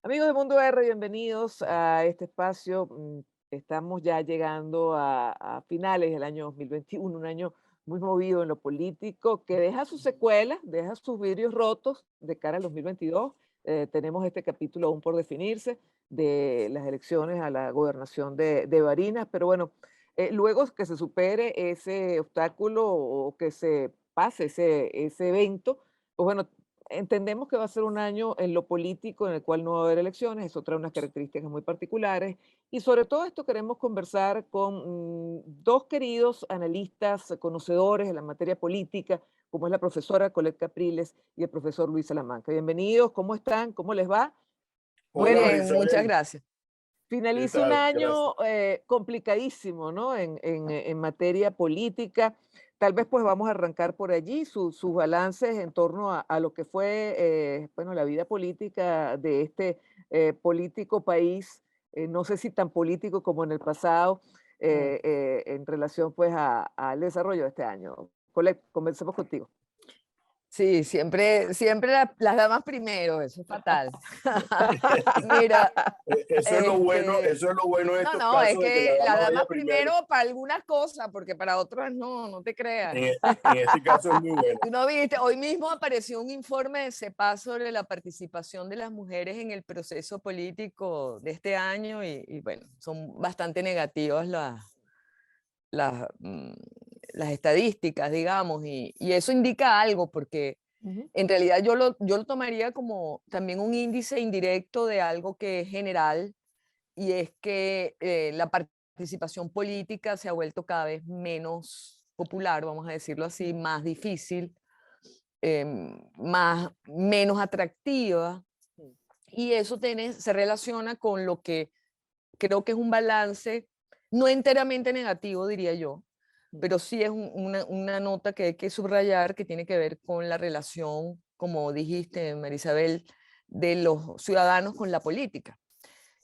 Amigos de Mundo R, bienvenidos a este espacio. Estamos ya llegando a finales del año 2021, un año muy movido en lo político, que deja sus secuelas, deja sus vidrios rotos de cara al 2022. Tenemos este capítulo aún por definirse de las elecciones a la gobernación de Barinas, pero bueno, luego que se supere ese obstáculo o que se pase ese evento, pues bueno, entendemos que va a ser un año en lo político en el cual no va a haber elecciones, eso trae unas características muy particulares y sobre todo esto queremos conversar con dos queridos analistas, conocedores de la materia política, como es la profesora Colette Capriles y el profesor Luis Salamanca. Bienvenidos, ¿cómo están? ¿Cómo les va? Muy Bueno, Hola bien, muchas Marisabel, gracias. ¿qué finaliza un tal? Gracias. año complicadísimo, ¿no? En materia política. Tal vez pues vamos a arrancar por allí sus balances en torno a lo que fue, bueno, la vida política de este político país, no sé si tan político como en el pasado, Mm. en relación pues al desarrollo de este año. Colette, comencemos contigo. Sí, siempre las damas primero, eso es fatal. Mira, Eso es lo bueno, este, eso es lo bueno de no, estos no, es casos de que la que las dama vaya damas primero. primero para algunas cosas, porque para otras no, no te creas. En este caso es muy bueno. Tú no viste, hoy mismo apareció un informe de CEPAL sobre la participación de las mujeres en el proceso político de este año y bueno, son bastante negativas las, mm, las estadísticas, digamos, y eso indica algo, porque Ujú. en realidad yo lo tomaría como también un índice indirecto de algo que es general, y es que la participación política se ha vuelto cada vez menos popular, vamos a decirlo así, más difícil, menos atractiva, Mm. y eso se relaciona con lo que creo que es un balance no enteramente negativo, diría yo, Mm. pero sí es una nota que hay que subrayar que tiene que ver con la relación, como dijiste, Marisabel, de los ciudadanos con la política.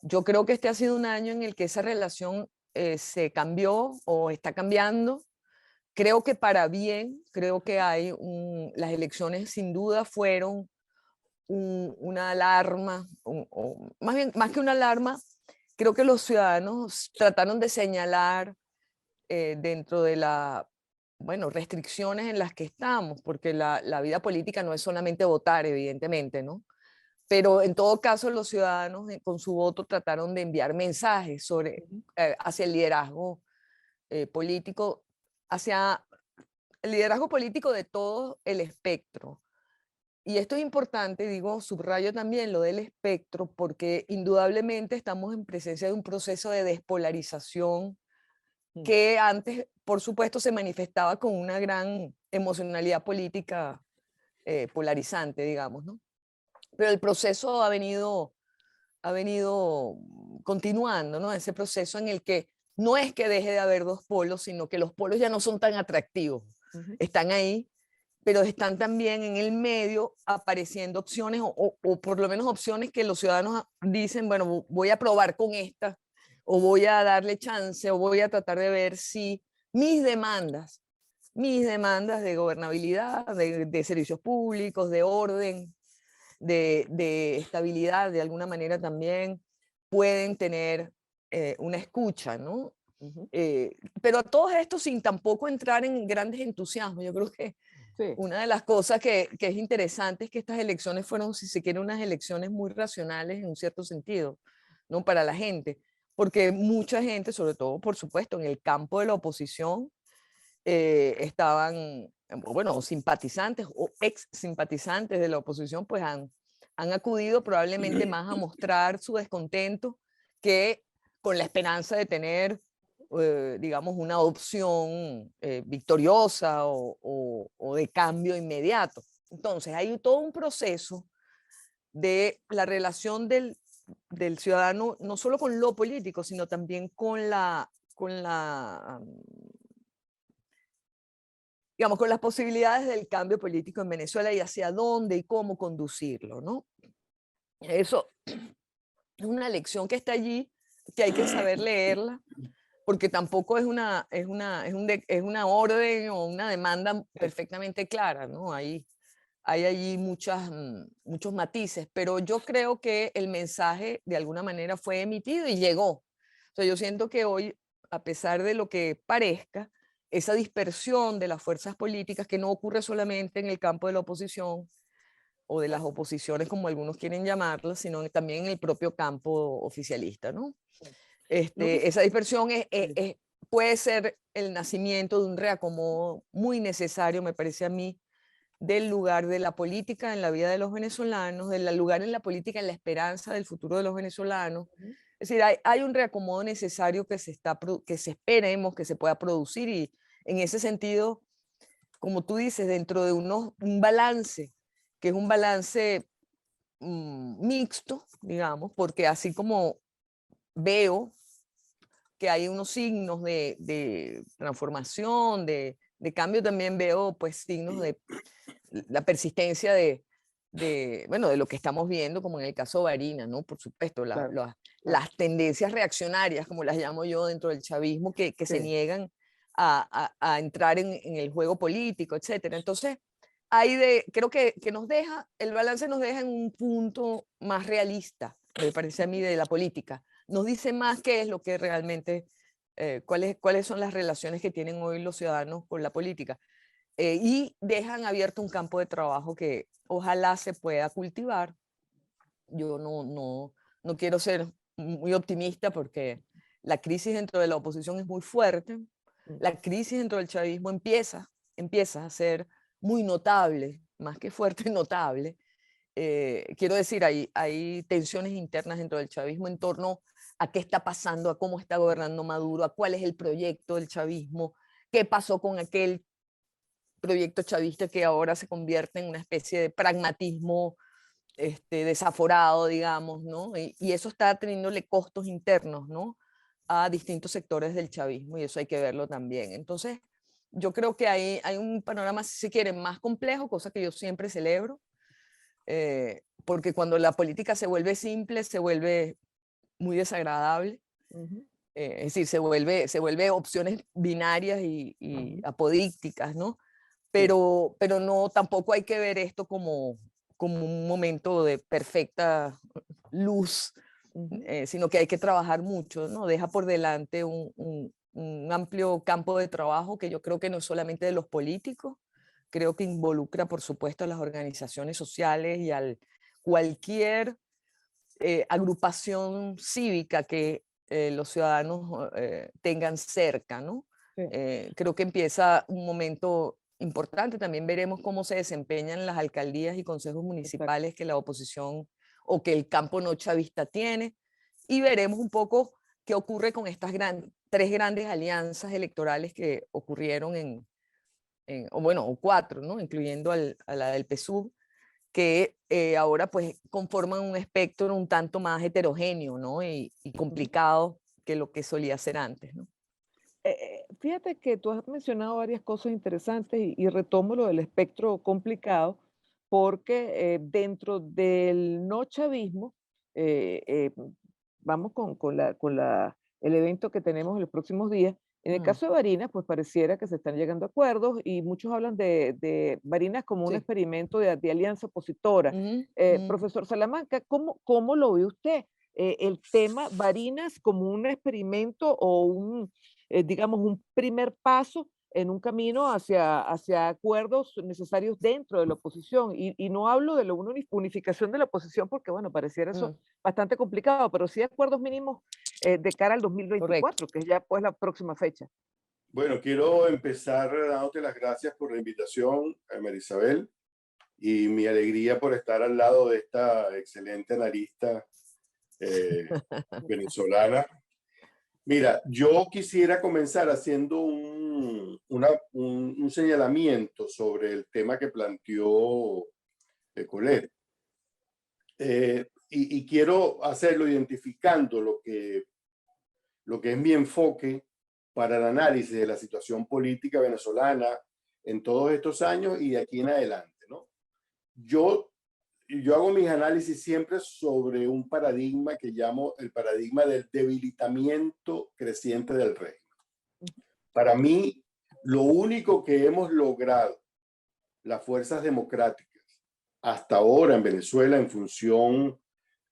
Yo creo que este ha sido un año en el que esa relación se cambió o está cambiando. Creo que para bien, creo que las elecciones sin duda fueron una alarma, o más bien, más que una alarma, creo que los ciudadanos trataron de señalar dentro de bueno, restricciones en las que estamos, porque la vida política no es solamente votar, evidentemente, ¿no? Pero en todo caso, los ciudadanos con su voto trataron de enviar mensajes Ujú. hacia el liderazgo político, hacia el liderazgo político de todo el espectro. Y esto es importante, digo, subrayo también lo del espectro, porque indudablemente estamos en presencia de un proceso de despolarización Mm. que antes, por supuesto, se manifestaba con una gran emocionalidad política polarizante, digamos, ¿no? Pero el proceso ha venido continuando, ¿no? Ese proceso en el que no es que deje de haber dos polos, sino que los polos ya no son tan atractivos. Ujú. Están ahí, pero están también en el medio apareciendo opciones o por lo menos opciones que los ciudadanos dicen, bueno, voy a probar con esta o voy a darle chance o voy a tratar de ver si mis demandas, mis demandas de gobernabilidad, de servicios públicos, de orden, de estabilidad, de alguna manera también pueden tener una escucha, ¿no? Ujú. Pero a todos estos sin tampoco entrar en grandes entusiasmos. Yo creo que Sí. una de las cosas que es interesante es que estas elecciones fueron, si se quiere, unas elecciones muy racionales en un cierto sentido, ¿no? Para la gente, porque mucha gente, sobre todo, por supuesto, en el campo de la oposición, estaban, bueno, simpatizantes o ex simpatizantes de la oposición, pues han acudido probablemente más a mostrar su descontento que con la esperanza de tener, digamos, una opción victoriosa o de cambio inmediato. Entonces, hay todo un proceso de la relación del ciudadano, no solo con lo político, sino también digamos, con las posibilidades del cambio político en Venezuela y hacia dónde y cómo conducirlo, ¿no? Eso es una lección que está allí, que hay que saber leerla, porque tampoco es una orden o una demanda perfectamente clara, ¿no? hay allí muchos matices, pero yo creo que el mensaje de alguna manera fue emitido y llegó. O sea, yo siento que hoy, a pesar de lo que parezca, esa dispersión de las fuerzas políticas, que no ocurre solamente en el campo de la oposición o de las oposiciones, como algunos quieren llamarlas, sino también en el propio campo oficialista, ¿no? Lo que Esa dispersión sí. puede ser el nacimiento de un reacomodo muy necesario, me parece a mí, del lugar de la política en la vida de los venezolanos, del lugar en la política en la esperanza del futuro de los venezolanos. Ujú. Es decir, hay un reacomodo necesario que se esperemos que se pueda producir y en ese sentido, como tú dices, dentro de un balance, que es un balance mixto, digamos, porque así como veo que hay unos signos de transformación, de cambio, también veo pues signos de la persistencia bueno, de lo que estamos viendo, como en el caso de Varina, ¿no? Por supuesto, Claro, claro. las tendencias reaccionarias, como las llamo yo dentro del chavismo, que se Sí. niegan a entrar en el juego político, etcétera. Entonces, creo que el balance nos deja en un punto más realista, me parece a mí, de la política. Nos dice más qué es lo que realmente, cuáles son las relaciones que tienen hoy los ciudadanos con la política. Y dejan abierto un campo de trabajo que ojalá se pueda cultivar. Yo no quiero ser muy optimista porque la crisis dentro de la oposición es muy fuerte. Mm. La crisis dentro del chavismo empieza a ser muy notable, más que fuerte, notable. Quiero decir, hay tensiones internas dentro del chavismo en torno a qué está pasando, a cómo está gobernando Maduro, a cuál es el proyecto del chavismo, qué pasó con aquel proyecto chavista que ahora se convierte en una especie de pragmatismo desaforado, digamos, ¿no? Y eso está teniéndole costos internos, ¿no? A distintos sectores del chavismo y eso hay que verlo también. Entonces, yo creo que hay un panorama, si se quiere, más complejo, cosa que yo siempre celebro, porque cuando la política se vuelve simple, se vuelve muy desagradable. Ujú, Es decir, se vuelve opciones binarias y ujú. apodícticas, ¿no? Sí. Pero no, tampoco hay que ver esto como un momento de perfecta luz, Ujú. sino que hay que trabajar mucho, ¿no? Deja por delante un amplio campo de trabajo que yo creo que no es solamente de los políticos, creo que involucra, por supuesto, a las organizaciones sociales y a cualquier agrupación cívica que los ciudadanos tengan cerca, ¿no? Sí. Creo que empieza un momento importante. También veremos cómo se desempeñan las alcaldías y consejos Exacto. municipales que la oposición o que el campo no chavista tiene. Y veremos un poco qué ocurre con estas tres grandes alianzas electorales que ocurrieron o bueno, o cuatro, ¿no? Incluyendo a la del PSUV, que ahora pues conforman un espectro un tanto más heterogéneo, ¿no? Y Ujú. complicado que lo que solía ser antes, ¿no? Fíjate que tú has mencionado varias cosas interesantes y retomo lo del espectro complicado, porque dentro del no chavismo, eh, eh, vamos el evento que tenemos en los próximos días. En el Mm, caso de Barinas, pues pareciera que se están llegando a acuerdos y muchos hablan de Barinas como un sí. experimento de alianza opositora. Ujú, Profesor Salamanca, ¿cómo lo ve usted? El tema Barinas como un experimento o digamos, un primer paso en un camino hacia acuerdos necesarios dentro de la oposición. Y no hablo de la unificación de la oposición porque, bueno, pareciera eso mm, bastante complicado, pero sí acuerdos mínimos de cara al correcto. 2024, que es ya pues la próxima fecha. Bueno, quiero empezar dándote las gracias por la invitación, Marisabel, y mi alegría por estar al lado de esta excelente analista eh, venezolana. Mira, yo quisiera comenzar haciendo un señalamiento sobre el tema que planteó Colette. Y quiero hacerlo identificando lo que es mi enfoque para el análisis de la situación política venezolana en todos estos años y de aquí en adelante, ¿no? Yo, yo hago mis análisis siempre sobre un paradigma que llamo el paradigma del debilitamiento creciente del régimen. Para mí, lo único que hemos logrado las fuerzas democráticas hasta ahora en Venezuela en función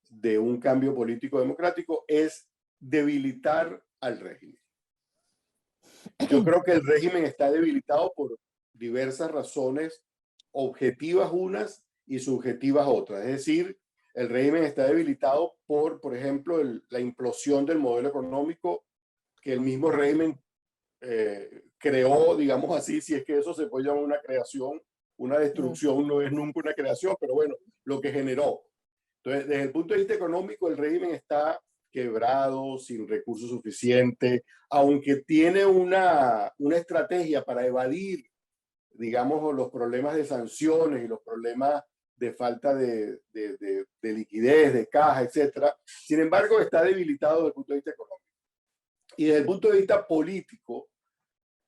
de un cambio político democrático es debilitar al régimen. Yo creo que el régimen está debilitado por diversas razones, objetivas unas y subjetivas otras. Es decir, el régimen está debilitado por ejemplo, la implosión del modelo económico que el mismo régimen creó, digamos así, si es que eso se puede llamar una creación. Una destrucción no es nunca una creación, pero bueno, lo que generó. Entonces, desde el punto de vista económico, el régimen está quebrado, sin recursos suficientes, aunque tiene una estrategia para evadir, digamos, los problemas de sanciones y los problemas de falta de liquidez, de caja, etcétera. Sin embargo, está debilitado desde el punto de vista económico. Y desde el punto de vista político,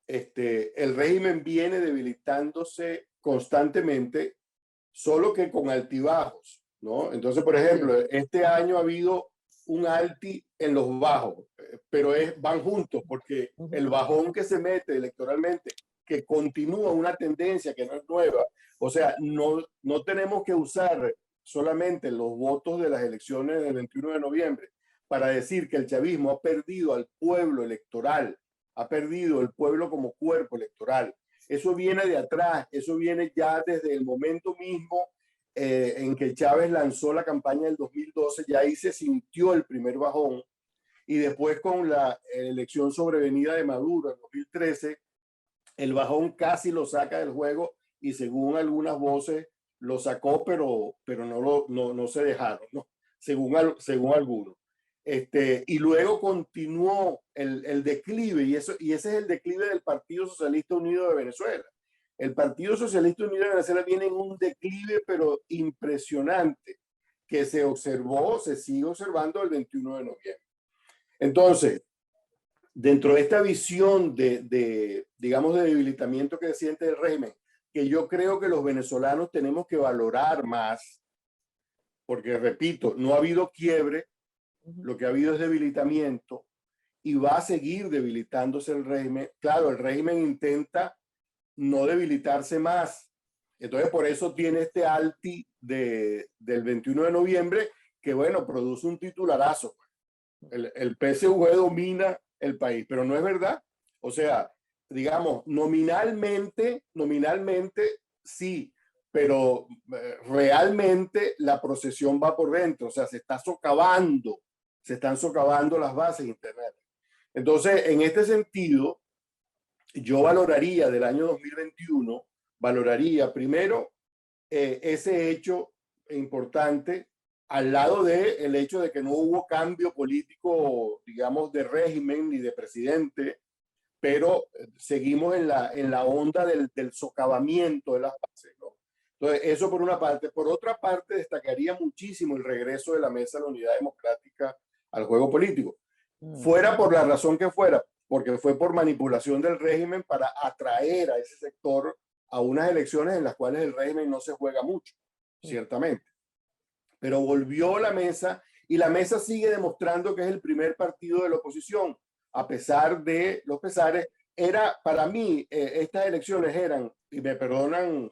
el régimen viene debilitándose constantemente, solo que con altibajos, ¿no? Entonces, por ejemplo, este año ha habido un alti en los bajos, pero van juntos porque el bajón que se mete electoralmente, que continúa una tendencia que no es nueva, o sea, no tenemos que usar solamente los votos de las elecciones del 21 de noviembre para decir que el chavismo ha perdido al pueblo electoral, ha perdido el pueblo como cuerpo electoral. Eso viene de atrás, eso viene ya desde el momento mismo en que Chávez lanzó la campaña del 2012, ya ahí se sintió el primer bajón, y después con la elección sobrevenida de Maduro en 2013, el bajón casi lo saca del juego y según algunas voces lo sacó, pero no se dejaron, ¿no? Según algunos. Y luego continuó el declive, y ese es el declive del Partido Socialista Unido de Venezuela. El Partido Socialista Unido de Venezuela viene en un declive, pero impresionante, que se observó, se sigue observando el 21 de noviembre. Entonces, dentro de esta visión digamos, de debilitamiento que siente el régimen, que yo creo que los venezolanos tenemos que valorar más, porque repito, no ha habido quiebre, lo que ha habido es debilitamiento y va a seguir debilitándose el régimen. Claro, el régimen intenta no debilitarse más. Entonces, por eso tiene este alti del 21 de noviembre, que bueno, produce un titularazo. El PSUV domina el país, pero no es verdad. O sea, digamos, nominalmente sí, pero realmente la procesión va por dentro, o sea, se están socavando las bases internas. Entonces, en este sentido, yo valoraría del año 2021, valoraría primero ese hecho importante, al lado del hecho de que no hubo cambio político, digamos, de régimen ni de presidente, pero seguimos en la onda del socavamiento de las bases, ¿no? Entonces, eso por una parte. Por otra parte, destacaría muchísimo el regreso de la Mesa de la Unidad Democrática al juego político. Fuera por la razón que fuera, porque fue por manipulación del régimen para atraer a ese sector a unas elecciones en las cuales el régimen no se juega mucho, ciertamente. Pero volvió la mesa y la mesa sigue demostrando que es el primer partido de la oposición, a pesar de los pesares. Para mí, estas elecciones eran, y me perdonan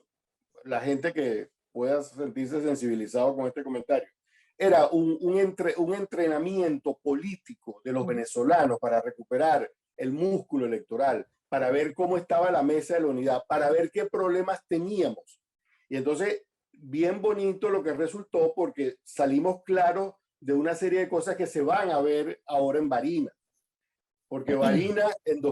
la gente que pueda sentirse sensibilizado con este comentario, era un entrenamiento político de los venezolanos para recuperar el músculo electoral, para ver cómo estaba la mesa de la unidad, para ver qué problemas teníamos. Y entonces, bien bonito lo que resultó, porque salimos claros de una serie de cosas que se van a ver ahora en Barinas. Porque Barinas en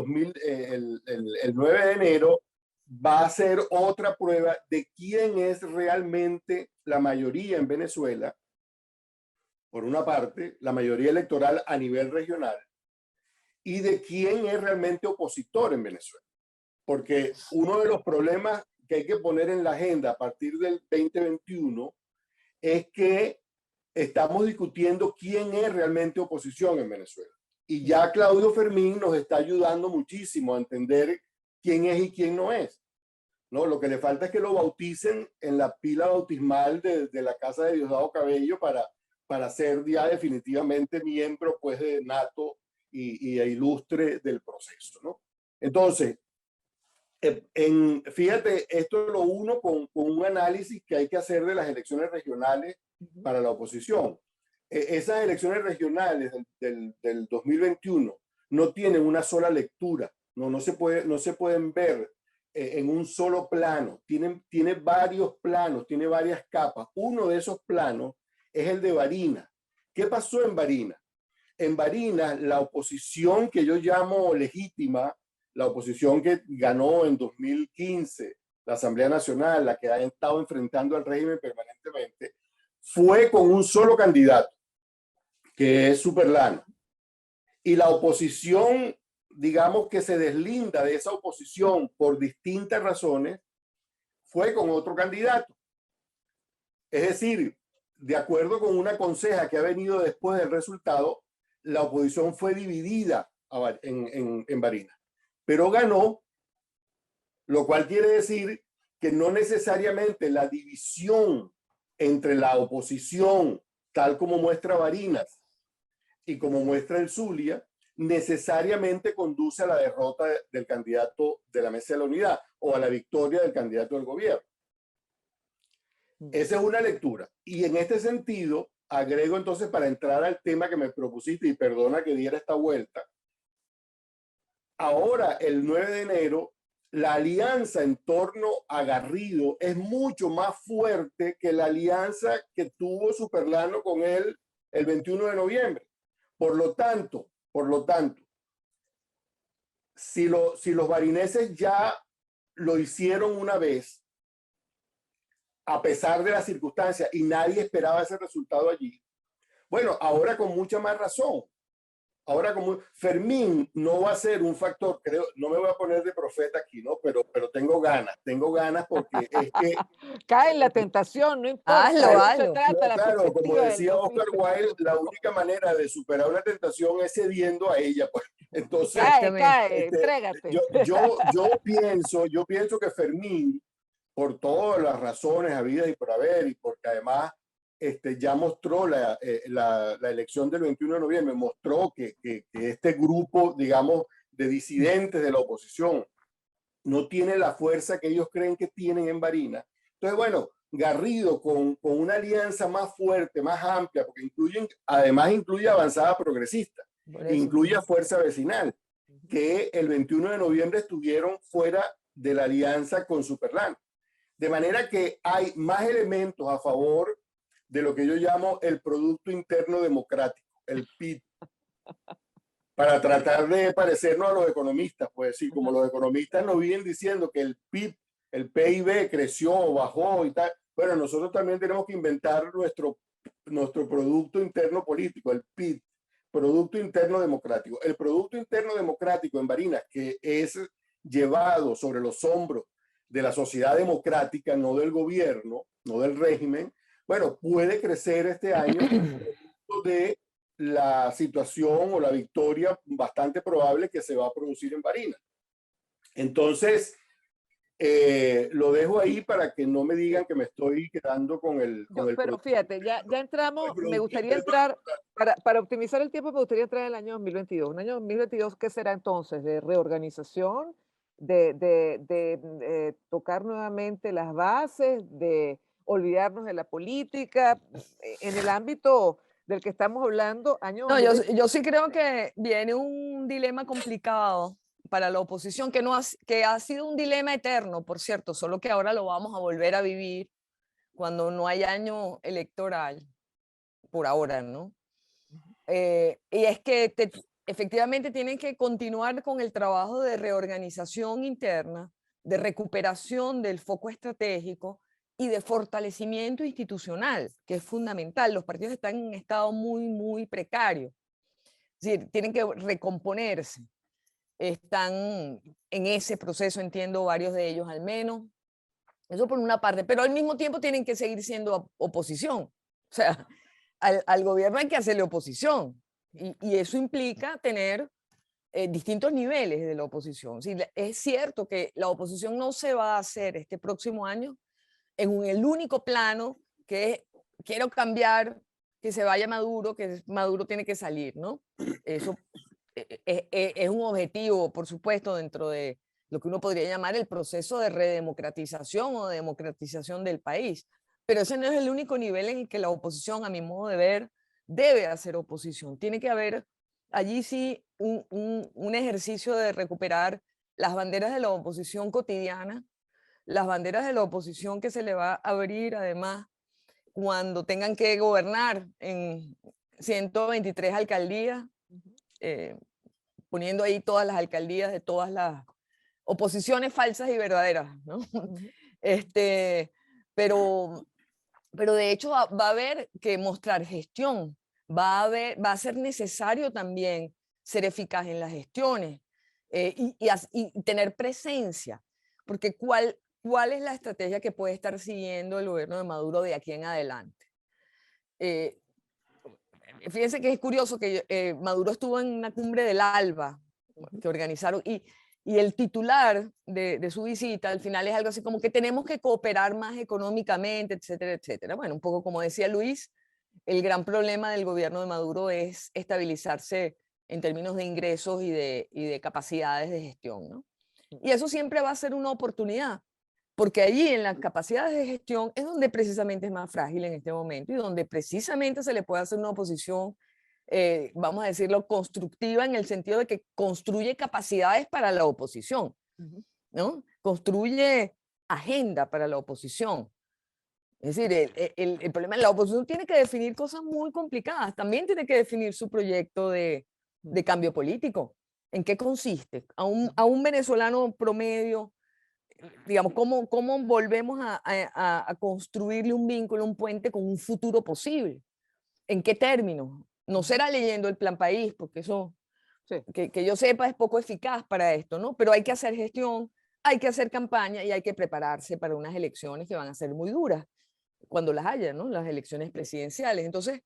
el 9 de enero va a ser otra prueba de quién es realmente la mayoría en Venezuela. Por una parte, la mayoría electoral a nivel regional, y de quién es realmente opositor en Venezuela. Porque uno de los problemas que hay que poner en la agenda a partir del 2021 es que estamos discutiendo quién es realmente oposición en Venezuela. Y ya Claudio Fermín nos está ayudando muchísimo a entender quién es y quién no es, ¿no? Lo que le falta es que lo bauticen en la pila bautismal de la casa de Diosdado Cabello para ser ya definitivamente miembro, pues, de nato y ilustre del proceso, ¿no? Entonces, Fíjate, esto lo uno con un análisis que hay que hacer de las elecciones regionales para la oposición. Esas elecciones regionales del 2021 no tienen una sola lectura, no se pueden ver en un solo plano, tiene varios planos, tiene varias capas. Uno de esos planos es el de Barinas. ¿Qué pasó en Barinas? En Barinas, la oposición que yo llamo legítima, la oposición que ganó en 2015 la Asamblea Nacional, la que ha estado enfrentando al régimen permanentemente, fue con un solo candidato, que es Superlano. Y la oposición, digamos que se deslinda de esa oposición por distintas razones, fue con otro candidato. Es decir, de acuerdo con una conseja que ha venido después del resultado, la oposición fue dividida en Barinas, pero ganó, lo cual quiere decir que no necesariamente la división entre la oposición, tal como muestra Barinas y como muestra el Zulia, necesariamente conduce a la derrota del candidato de la Mesa de la Unidad o a la victoria del candidato del gobierno. Esa es una lectura. Y en este sentido, agrego entonces, para entrar al tema que me propusiste, y perdona que diera esta vuelta, ahora el 9 de enero, la alianza en torno a Garrido es mucho más fuerte que la alianza que tuvo Superlano con él el 21 de noviembre. Por lo tanto, si los barineses ya lo hicieron una vez, a pesar de las circunstancias, y nadie esperaba ese resultado allí, bueno, ahora con mucha más razón. Ahora, como Fermín no va a ser un factor, creo, no me voy a poner de profeta aquí, ¿no? Pero tengo ganas porque es que... Cae en la tentación, no importa. Hazlo, De eso se hazlo. trata, No, la claro, como perspectiva del decía Oscar oficio. Wilde, la única manera de superar una tentación es cediendo a ella. Pues. Entonces, Cae, entrégate. yo pienso que Fermín, por todas las razones habidas y por haber, y porque además ya mostró la elección del 21 de noviembre, mostró que este grupo, digamos, de disidentes de la oposición no tiene la fuerza que ellos creen que tienen en Barinas. Entonces, bueno, Garrido con una alianza más fuerte, más amplia, porque además incluye Avanzada Progresista, incluye a Fuerza Vecinal, que el 21 de noviembre estuvieron fuera de la alianza con Superlano. De manera que hay más elementos a favor de lo que yo llamo el Producto Interno Democrático, el PIB, para tratar de parecernos a los economistas, pues sí, como los economistas nos vienen diciendo que el PIB, el PIB creció, bajó y tal, bueno, nosotros también tenemos que inventar nuestro Producto Interno Político, el PIB, Producto Interno Democrático. El Producto Interno Democrático en Barinas, que es llevado sobre los hombros de la sociedad democrática, no del gobierno, no del régimen, bueno, puede crecer este año de la situación o la victoria bastante probable que se va a producir en Barinas. Entonces, lo dejo ahí para que no me digan que me estoy quedando con el... Pero fíjate, ya entramos, me gustaría entrar, para optimizar el tiempo, me gustaría entrar en el año 2022. Un año 2022, ¿qué será entonces? ¿De reorganización? ¿De tocar nuevamente las bases? ¿De olvidarnos de la política? En el ámbito del que estamos hablando, año No, 2022. yo sí creo que viene un dilema complicado para la oposición, que ha sido un dilema eterno, por cierto, solo que ahora lo vamos a volver a vivir cuando no hay año electoral, por ahora, ¿no? Y es que efectivamente tienen que continuar con el trabajo de reorganización interna, de recuperación del foco estratégico y de fortalecimiento institucional, que es fundamental. Los partidos están en un estado muy, muy precario. Es decir, tienen que recomponerse. Están en ese proceso, entiendo, varios de ellos al menos. Eso por una parte, pero al mismo tiempo tienen que seguir siendo oposición. O sea, al gobierno hay que hacerle oposición. Y eso implica tener distintos niveles de la oposición. Sí, es cierto que la oposición no se va a hacer este próximo año en el único plano que es, quiero cambiar, que se vaya Maduro, que Maduro tiene que salir, ¿no? Eso es un objetivo, por supuesto, dentro de lo que uno podría llamar el proceso de redemocratización o democratización del país. Pero ese no es el único nivel en el que la oposición, a mi modo de ver, debe hacer oposición. Tiene que haber allí sí un ejercicio de recuperar las banderas de la oposición cotidiana, las banderas de la oposición que se le va a abrir además cuando tengan que gobernar en 123 alcaldías, poniendo ahí todas las alcaldías de todas las oposiciones falsas y verdaderas, ¿no? Pero de hecho va a haber que mostrar gestión, va a ser necesario también ser eficaz en las gestiones y tener presencia, porque ¿cuál es la estrategia que puede estar siguiendo el gobierno de Maduro de aquí en adelante? Fíjense que es curioso que Maduro estuvo en una cumbre del ALBA que organizaron y el titular de su visita al final es algo así como que tenemos que cooperar más económicamente, etcétera, etcétera. Bueno, un poco como decía Luis, el gran problema del gobierno de Maduro es estabilizarse en términos de ingresos y de capacidades de gestión, ¿no? Y eso siempre va a ser una oportunidad, porque allí en las capacidades de gestión es donde precisamente es más frágil en este momento y donde precisamente se le puede hacer una oposición, vamos a decirlo, constructiva en el sentido de que construye capacidades para la oposición, ¿no? Construye agenda para la oposición. Es decir, el problema es la oposición tiene que definir cosas muy complicadas, también tiene que definir su proyecto de cambio político. ¿En qué consiste? A un venezolano promedio, digamos, ¿cómo volvemos a construirle un vínculo, un puente con un futuro posible? ¿En qué términos? No será leyendo el Plan País, porque eso, Sí. que yo sepa, es poco eficaz para esto, ¿no? Pero hay que hacer gestión, hay que hacer campaña y hay que prepararse para unas elecciones que van a ser muy duras cuando las haya, ¿no? Las elecciones presidenciales. Entonces,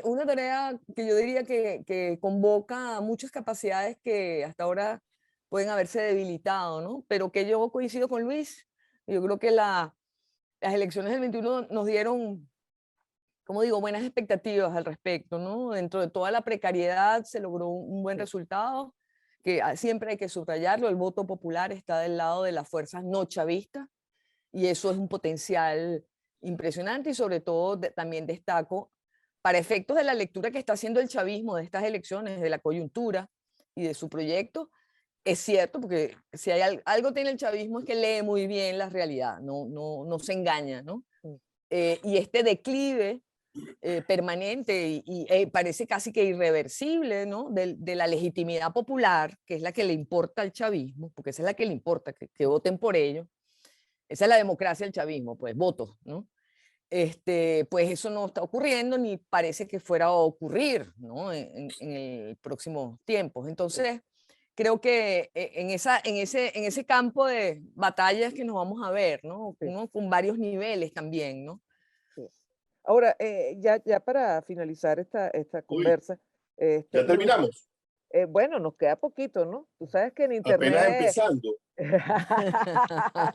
una tarea que yo diría que convoca muchas capacidades que hasta ahora pueden haberse debilitado, ¿no? Pero que yo coincido con Luis. Yo creo que las elecciones del 21 nos dieron, como digo, buenas expectativas al respecto, ¿no? Dentro de toda la precariedad se logró un buen resultado, que siempre hay que subrayarlo, el voto popular está del lado de las fuerzas no chavistas, y eso es un potencial impresionante y sobre todo también destaco, para efectos de la lectura que está haciendo el chavismo de estas elecciones, de la coyuntura y de su proyecto, es cierto, porque si hay algo tiene el chavismo es que lee muy bien la realidad, no se engaña, ¿no? Y este declive permanente y parece casi que irreversible, ¿no? De la legitimidad popular, que es la que le importa al chavismo, porque esa es la que le importa, que voten por ello. Esa es la democracia del chavismo, pues votos, ¿no? Pues eso no está ocurriendo ni parece que fuera a ocurrir, ¿no? En el próximo tiempo. Entonces, creo que en ese campo de batallas que nos vamos a ver, ¿no? Sí. ¿No? Con varios niveles también, ¿no? Sí. Ahora, ya para finalizar esta Uy, conversa, ya terminamos. bueno, nos queda poquito, ¿no? Tú sabes que en Apenas internet empezando.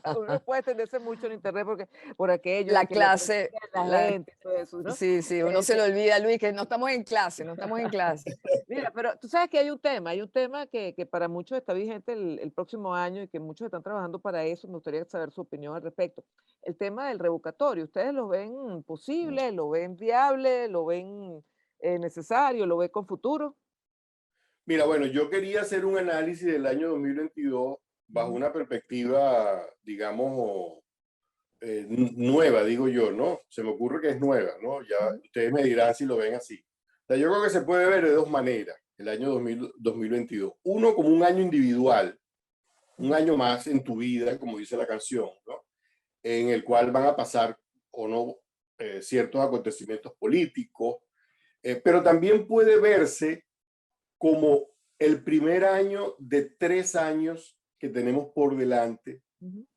uno no puede extenderse mucho en internet porque por aquello de La que la clase, economía, la gente, todo eso, ¿no? sí, sí, uno se Este, le olvida, Luis, que no estamos en clase, no estamos en clase. Mira, pero tú sabes que hay un tema que para muchos está vigente el próximo año y que muchos están trabajando para eso. Me gustaría saber su opinión al respecto. El tema del revocatorio. ¿Ustedes lo ven posible? ¿Lo ven viable? ¿Lo ven necesario? ¿Lo ven con futuro? Mira, bueno, yo quería hacer un análisis del año 2022 bajo Ujú, una perspectiva, digamos, nueva, digo yo, ¿no? Se me ocurre que es nueva, ¿no? Ya ujú, ustedes me dirán si lo ven así. O sea, yo creo que se puede ver de dos maneras el año 2022. Uno como un año individual, un ujú, año más en tu vida, como dice la canción, ¿no? En el cual van a pasar o no ciertos acontecimientos políticos, pero también puede verse como el primer año de 3 años que tenemos por delante ujú.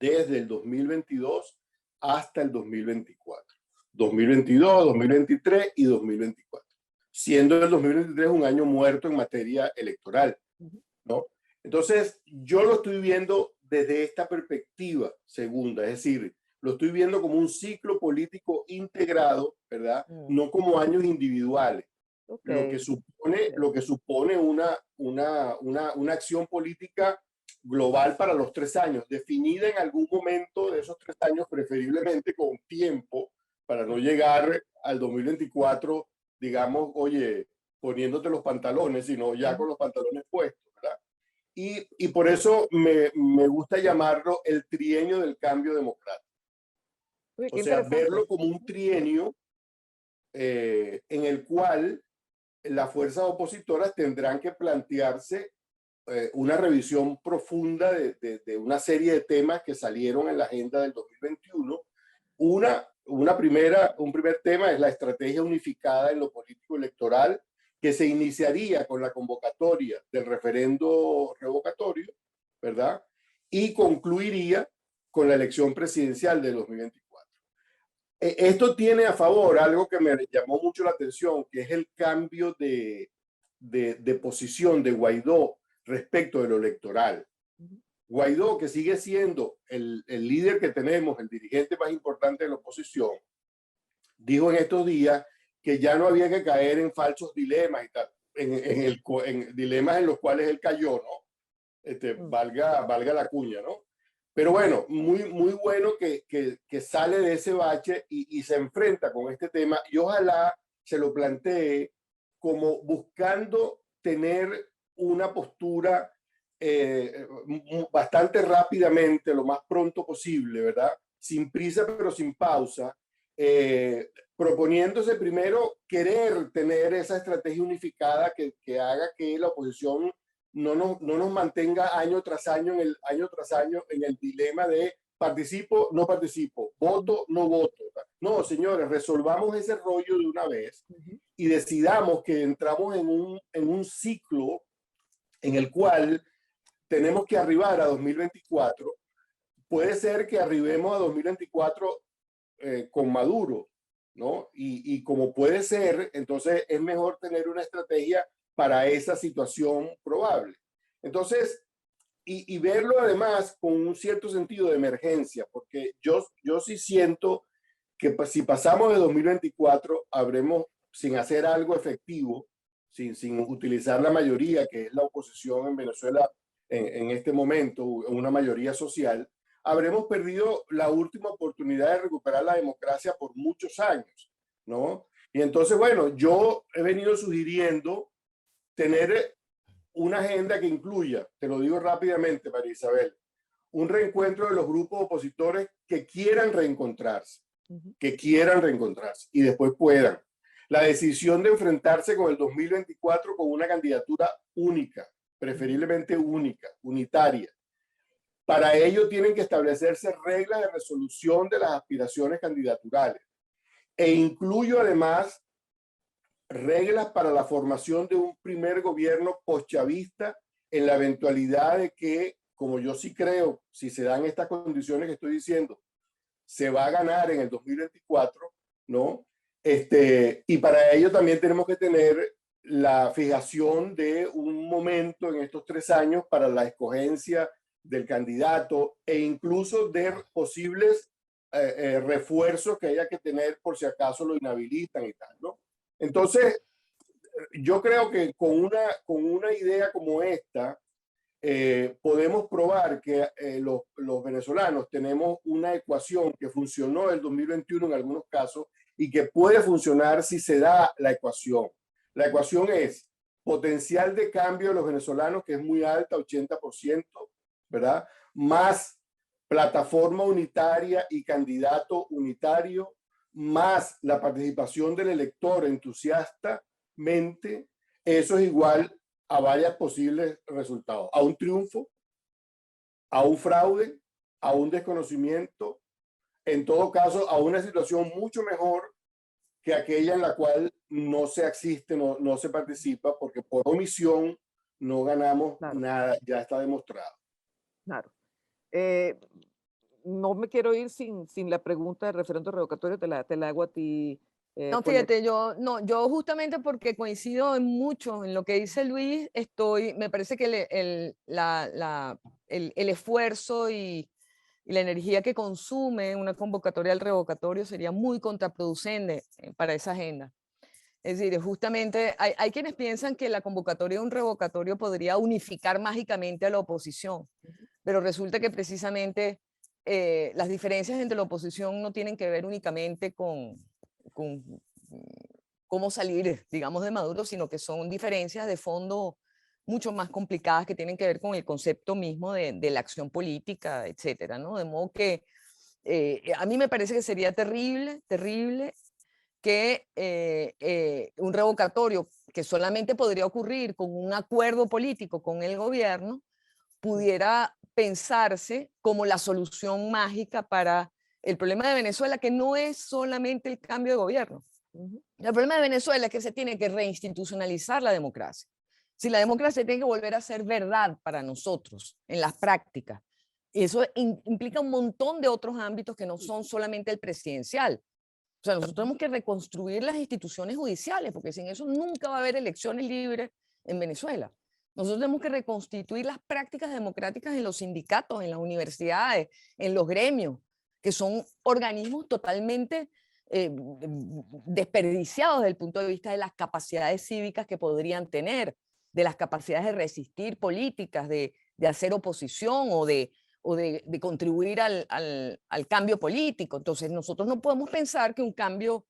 desde el 2022 hasta el 2024. 2022, 2023 y 2024. Siendo el 2023 un año muerto en materia electoral, Ujú. ¿no? Entonces, yo lo estoy viendo desde esta perspectiva segunda, es decir, lo estoy viendo como un ciclo político integrado, ¿verdad? Mm. No como años individuales, Ok. lo que supone una acción política global para los 3 años, definida en algún momento de esos 3 años, preferiblemente con tiempo, para no llegar al 2024, digamos, oye, poniéndote los pantalones, sino ya con los pantalones puestos, ¿verdad? Y por eso me gusta llamarlo el trienio del cambio democrático. Uy, O qué sea, interesante. verlo como un trienio en el cual las fuerzas opositoras tendrán que plantearse una revisión profunda de una serie de temas que salieron en la agenda del 2021. Un primer tema es la estrategia unificada en lo político electoral, que se iniciaría con la convocatoria del referendo revocatorio, ¿verdad? Y concluiría con la elección presidencial de 2024. Esto tiene a favor algo que me llamó mucho la atención, que es el cambio de posición de Guaidó respecto de lo electoral. Guaidó, que sigue siendo el líder que tenemos, el dirigente más importante de la oposición, dijo en estos días que ya no había que caer en falsos dilemas y tal, en dilemas en los cuales él cayó, ¿no? Valga la cuña, ¿no? Pero bueno, muy bueno que sale de ese bache y se enfrenta con este tema y ojalá se lo plantee como buscando tener una postura bastante rápidamente, lo más pronto posible, ¿verdad? Sin prisa, pero sin pausa, proponiéndose primero querer tener esa estrategia unificada que haga que la oposición no nos mantenga año tras año en el dilema de participo, no participo, voto, no voto. No, señores, resolvamos ese rollo de una vez y decidamos que entramos en un ciclo en el cual tenemos que arribar a 2024. Puede ser que arribemos a 2024 con Maduro, ¿no? Y como puede ser, entonces es mejor tener una estrategia para esa situación probable. Entonces, y verlo además con un cierto sentido de emergencia, porque yo sí siento que si pasamos de 2024, habremos, sin hacer algo efectivo, sin utilizar la mayoría, que es la oposición en Venezuela en este momento, una mayoría social, habremos perdido la última oportunidad de recuperar la democracia por muchos años, ¿no? Y entonces, bueno, yo he venido sugiriendo tener una agenda que incluya, te lo digo rápidamente, María Isabel, un reencuentro de los grupos opositores que quieran reencontrarse, y después puedan. La decisión de enfrentarse con el 2024 con una candidatura única, preferiblemente única, unitaria. Para ello tienen que establecerse reglas de resolución de las aspiraciones candidaturales. E incluyo además reglas para la formación de un primer gobierno postchavista en la eventualidad de que, como yo sí creo, si se dan estas condiciones que estoy diciendo, se va a ganar en el 2024, ¿no? Y para ello también tenemos que tener la fijación de un momento en estos 3 años para la escogencia del candidato e incluso de posibles refuerzos que haya que tener por si acaso lo inhabilitan y tal, ¿no? Entonces, yo creo que con una idea como esta, podemos probar que los venezolanos tenemos una ecuación que funcionó en el 2021 en algunos casos y que puede funcionar si se da la ecuación. La ecuación es potencial de cambio de los venezolanos, que es muy alta, 80%, ¿verdad? Más plataforma unitaria y candidato unitario, más la participación del elector entusiastamente, eso es igual a varios posibles resultados, a un triunfo, a un fraude, a un desconocimiento, en todo caso a una situación mucho mejor que aquella en la cual no se asiste, no se participa, porque por omisión no ganamos nada, ya está demostrado. Claro. No me quiero ir sin la pregunta del referendo revocatorio, te la hago a ti. No, fíjate, yo justamente porque coincido en mucho en lo que dice Luis, me parece que el esfuerzo y la energía que consume una convocatoria al revocatorio sería muy contraproducente para esa agenda. Es decir, justamente hay quienes piensan que la convocatoria de un revocatorio podría unificar mágicamente a la oposición, pero resulta que precisamente las diferencias entre la oposición no tienen que ver únicamente con cómo salir, digamos, de Maduro, sino que son diferencias de fondo mucho más complicadas que tienen que ver con el concepto mismo de la acción política, etcétera, ¿no? De modo que a mí me parece que sería terrible, terrible que un revocatorio que solamente podría ocurrir con un acuerdo político con el gobierno pudiera pensarse como la solución mágica para el problema de Venezuela, que no es solamente el cambio de gobierno. El problema de Venezuela es que se tiene que reinstitucionalizar la democracia. Si la democracia tiene que volver a ser verdad para nosotros en las prácticas, y eso implica un montón de otros ámbitos que no son solamente el presidencial. O sea, nosotros tenemos que reconstruir las instituciones judiciales, porque sin eso nunca va a haber elecciones libres en Venezuela. Nosotros tenemos que reconstituir las prácticas democráticas en los sindicatos, en las universidades, en los gremios, que son organismos totalmente desperdiciados desde el punto de vista de las capacidades cívicas que podrían tener, de las capacidades de resistir políticas, de hacer oposición o de contribuir al cambio político. Entonces nosotros no podemos pensar que un cambio,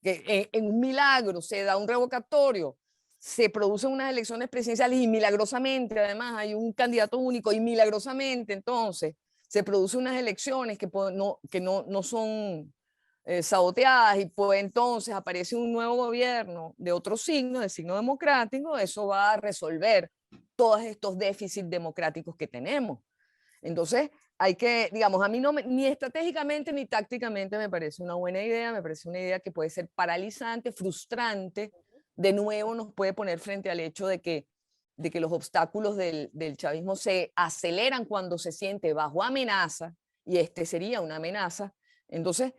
que en un milagro se da un revocatorio, se producen unas elecciones presidenciales y milagrosamente además hay un candidato único y milagrosamente entonces se producen unas elecciones que no son saboteadas y pues entonces aparece un nuevo gobierno de otro signo, de signo democrático. Eso va a resolver todos estos déficits democráticos que tenemos. Entonces, hay que, digamos, a mí no ni estratégicamente ni tácticamente me parece una buena idea, me parece una idea que puede ser paralizante, frustrante, de nuevo nos puede poner frente al hecho de que los obstáculos del chavismo se aceleran cuando se siente bajo amenaza, y este sería una amenaza. Entonces,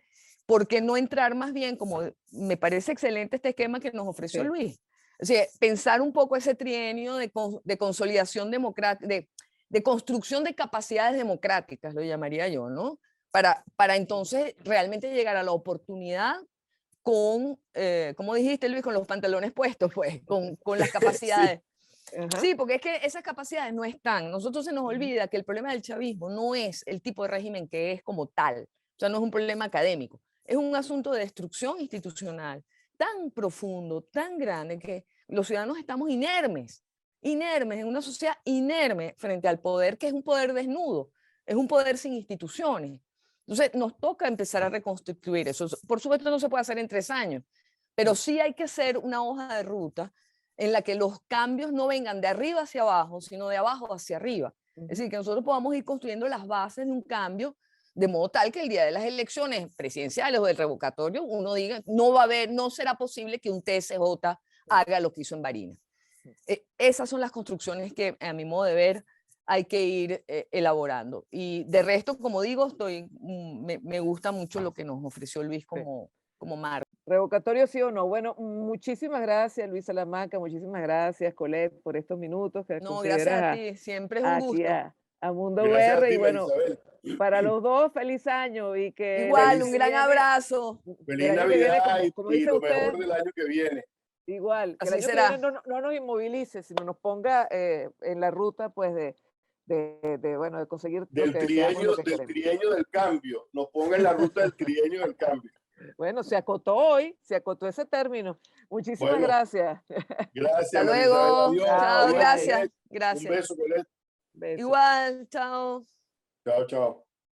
¿por qué no entrar más bien, como me parece excelente este esquema que nos ofreció Luis? O sea, pensar un poco ese trienio de consolidación democrática, de construcción de capacidades democráticas, lo llamaría yo, ¿no? Para entonces realmente llegar a la oportunidad con, como dijiste Luis, con los pantalones puestos, pues, con las capacidades. Sí, porque es que esas capacidades no están. Nosotros se nos olvida que el problema del chavismo no es el tipo de régimen que es como tal, o sea, no es un problema académico, es un asunto de destrucción institucional tan profundo, tan grande, que los ciudadanos estamos inermes en una sociedad inerme frente al poder, que es un poder desnudo, es un poder sin instituciones. Entonces nos toca empezar a reconstituir eso. Por supuesto no se puede hacer en 3 años, pero sí hay que hacer una hoja de ruta en la que los cambios no vengan de arriba hacia abajo, sino de abajo hacia arriba. Es decir, que nosotros podamos ir construyendo las bases de un cambio de modo tal que el día de las elecciones presidenciales o del revocatorio uno diga, no será posible que un TSJ haga lo que hizo en Barinas. Esas son las construcciones que, a mi modo de ver, hay que ir elaborando. Y de resto, como digo, me gusta mucho lo que nos ofreció Luis como marco. ¿Revocatorio sí o no? Bueno, muchísimas gracias, Luis Salamanca, muchísimas gracias, Colette, por estos minutos que No, gracias a ti, siempre es un aquí gusto. a Mundo Gracias a VR. ti, Y bueno, Marisabel. para los dos, feliz año y que Igual, un gran abrazo. Feliz el año que viene, Navidad como y dicen lo mejor ustedes, del año que viene. igual, que el Así año que viene será. no nos inmovilice, sino nos ponga en la ruta, pues, bueno, de conseguir lo que deseamos y lo que Del queremos. trienio del cambio. Nos ponga en la ruta del trienio del cambio. Bueno, se acotó hoy, se acotó ese término. Muchísimas Bueno, gracias. gracias, Hasta Marisabel. luego. Adiós. Chao, Chao, Adiós, bye. gracias. Colette. Un Gracias. beso, Colette. Besos. Igual, chao. Chao, chao.